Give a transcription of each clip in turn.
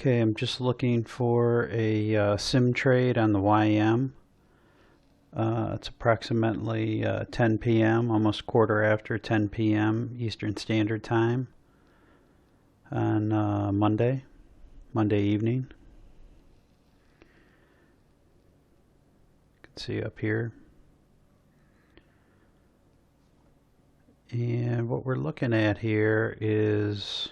Okay, I'm just looking for a sim trade on the YM. It's approximately 10 p.m., almost quarter after 10 p.m. Eastern Standard Time on Monday evening. You can see up here. And what we're looking at here is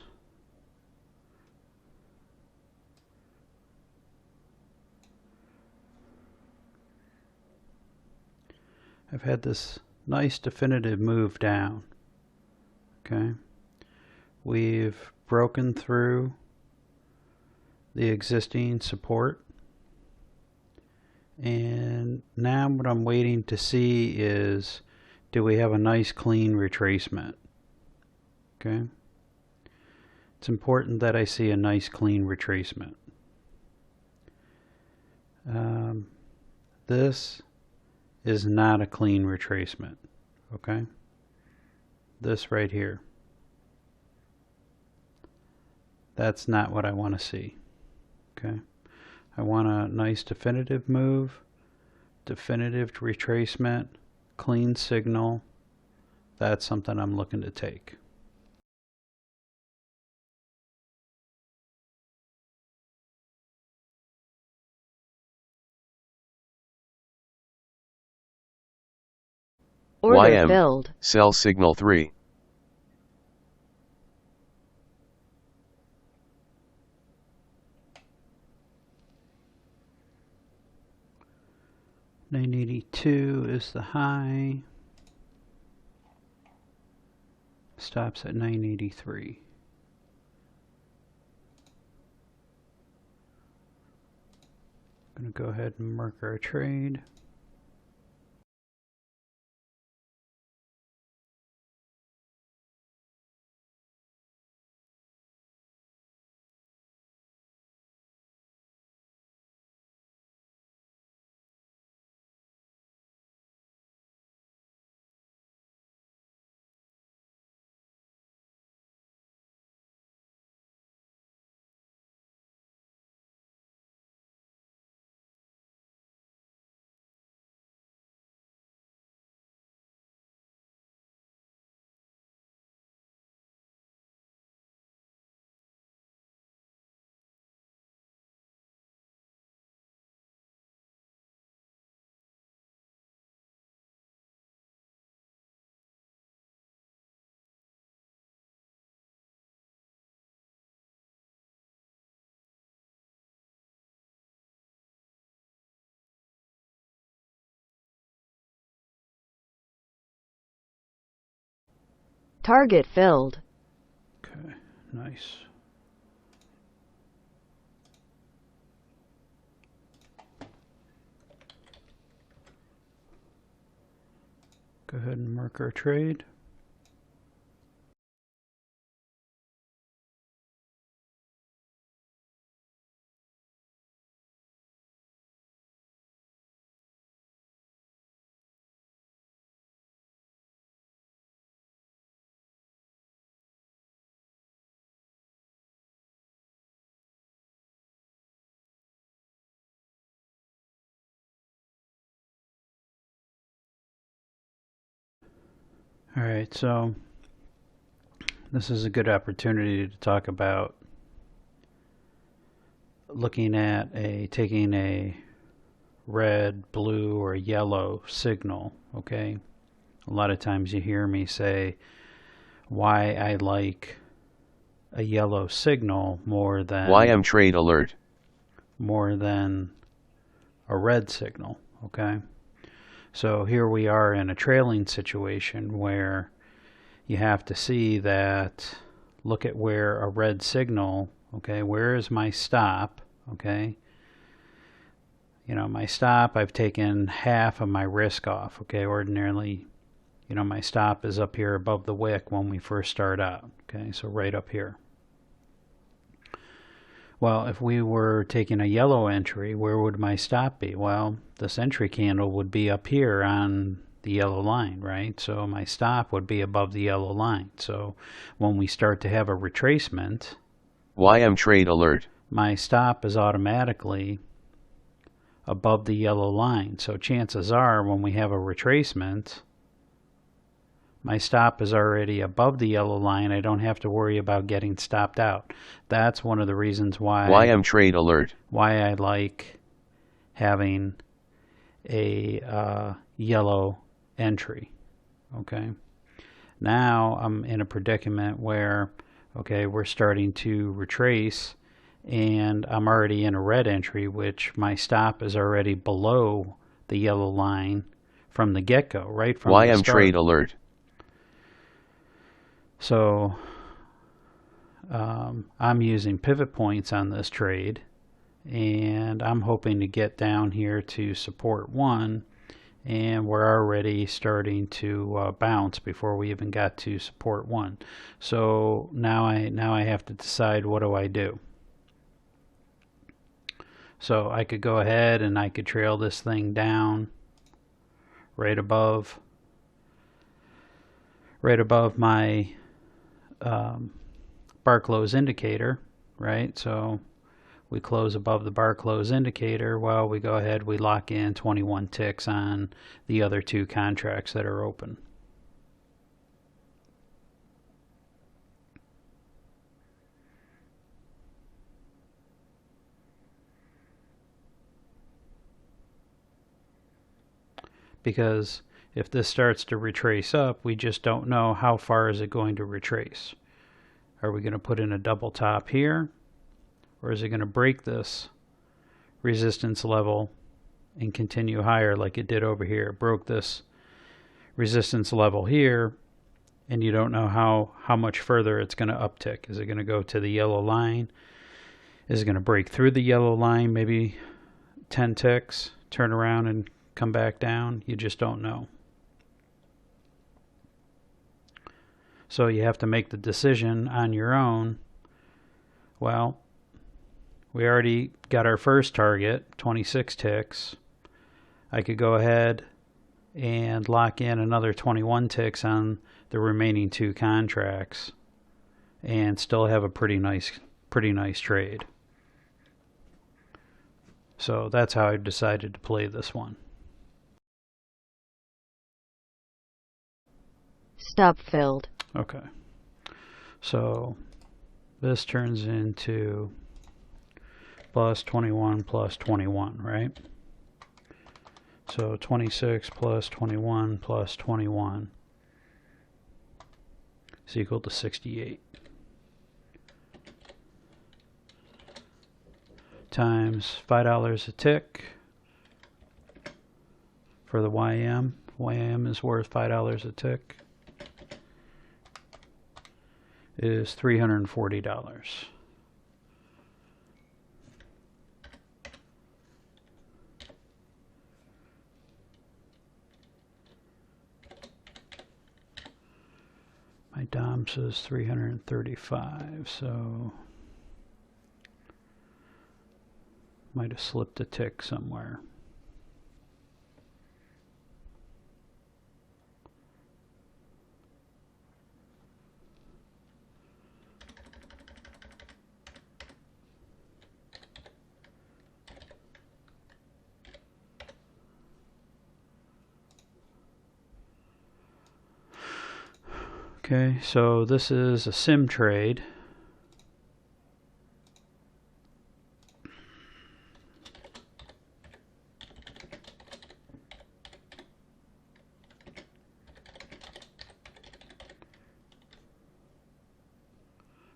I've had this nice definitive move down. Okay, we've broken through the existing support, and now what I'm waiting to see is, do we have a nice clean retracement? Okay, it's important that I see a nice clean retracement. This is not a clean retracement. Okay, this right here, that's not what I want to see. Okay, I want a nice definitive move, definitive retracement, clean signal. That's something I'm looking to take. Order YM filled. Sell signal 3. $982 is the high. Stops at 983. I'm going to go ahead and mark our trade. Target filled. Okay, nice. Go ahead and mark our trade. Alright, so this is a good opportunity to talk about looking at taking a red, blue, or yellow signal. Okay, a lot of times you hear me say why I like a yellow signal more than YM trade alert, more than a red signal. Okay, so here we are in a trailing situation where you have to see that, look at where a red signal, okay, where is my stop? Okay, you know, my stop, I've taken half of my risk off. Okay, ordinarily, you know, my stop is up here above the wick when we first start out. Okay, so right up here. Well, if we were taking a yellow entry, where would my stop be? Well, this entry candle would be up here on the yellow line, right? So my stop would be above the yellow line. So when we start to have a retracement, YM trade alert, my stop is automatically above the yellow line. So chances are when we have a retracement, my stop is already above the yellow line. I don't have to worry about getting stopped out. That's one of the reasons why YM Trade alert. why I like having a yellow entry. Okay. Now I'm in a predicament where, okay, we're starting to retrace and I'm already in a red entry, which my stop is already below the yellow line from the get-go, right from the YM start. Trade alert. So I'm using pivot points on this trade, and I'm hoping to get down here to support 1, and we're already starting to bounce before we even got to support 1. So now I have to decide, what do I do? So I could go ahead and I could trail this thing down right above my bar close indicator, right? So we close above the bar close indicator. Well, we go ahead, we lock in 21 ticks on the other 2 contracts that are open. Because if this starts to retrace up, we just don't know how far is it going to retrace. Are we going to put in a double top here, or is it going to break this resistance level and continue higher like it did over here? It broke this resistance level here, and you don't know how much further it's going to uptick. Is it going to go to the yellow line? Is it going to break through the yellow line, maybe 10 ticks, turn around and come back down? You just don't know. So you have to make the decision on your own. Well, we already got our first target, 26 ticks. I could go ahead and lock in another 21 ticks on the remaining 2 contracts and still have a pretty nice trade. So that's how I decided to play this one. Stop filled. Okay. So this turns into plus 21 plus 21, right? So 26 plus 21 plus 21 is equal to 68. Times $5 a tick for the YM. YM is worth $5 a tick. Is $340. My DOM says 335, so might have slipped a tick somewhere. Okay, so this is a sim trade.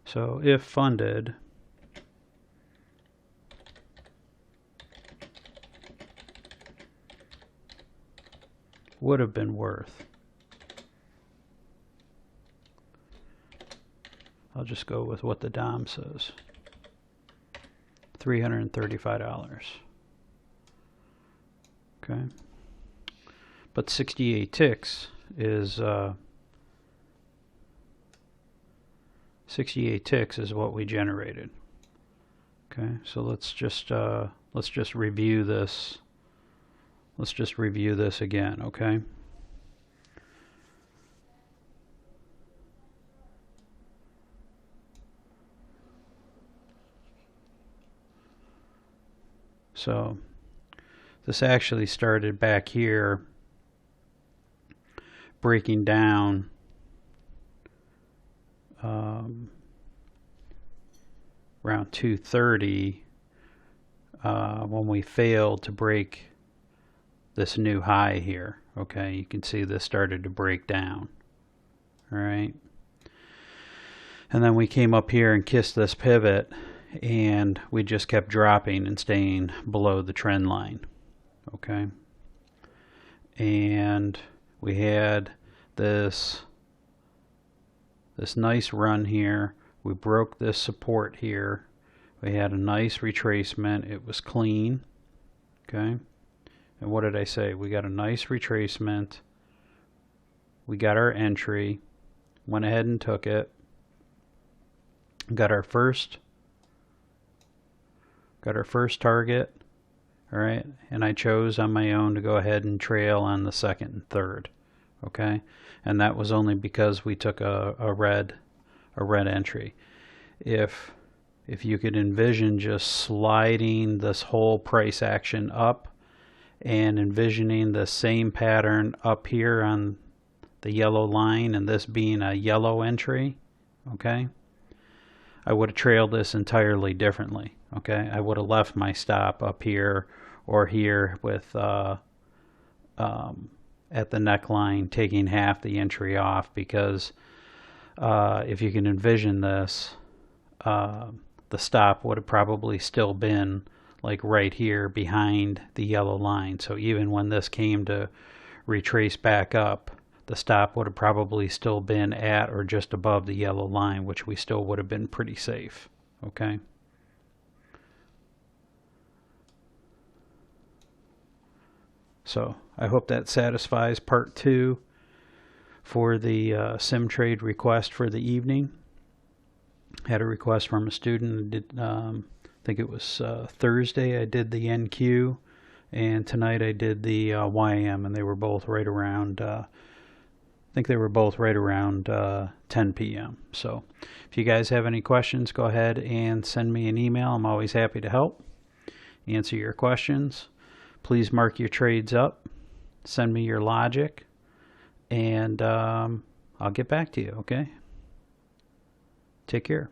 So if funded, would have been worth, I'll just go with what the DOM says, $335. Okay, but 68 ticks is 68 ticks is what we generated. Okay, so let's just review this. Let's just review this again, okay? So this actually started back here, breaking down around 2:30 when we failed to break this new high here. Okay, you can see this started to break down. All right, and then we came up here and kissed this pivot, and we just kept dropping and staying below the trend line. Okay, and we had this nice run here. We broke this support here. We had a nice retracement. It was clean. Okay, and what did I say? We got a nice retracement. We got our entry, went ahead and took it, got our first target. All right, and I chose on my own to go ahead and trail on the second and third. Okay, and that was only because we took a red entry. If you could envision just sliding this whole price action up and envisioning the same pattern up here on the yellow line, and this being a yellow entry, okay, I would have trailed this entirely differently. Okay, I would have left my stop up here or here with at the neckline, taking half the entry off, because if you can envision this, the stop would have probably still been like right here behind the yellow line. So even when this came to retrace back up, the stop would have probably still been at or just above the yellow line, which we still would have been pretty safe. Okay. So I hope that satisfies part 2 for the sim trade request for the evening. Had a request from a student. I think it was Thursday I did the NQ, and tonight I did the YM, and they were both right around I think they were both right around 10 p.m. So if you guys have any questions, go ahead and send me an email. I'm always happy to help answer your questions. Please mark your trades up, send me your logic, and I'll get back to you. Okay, take care.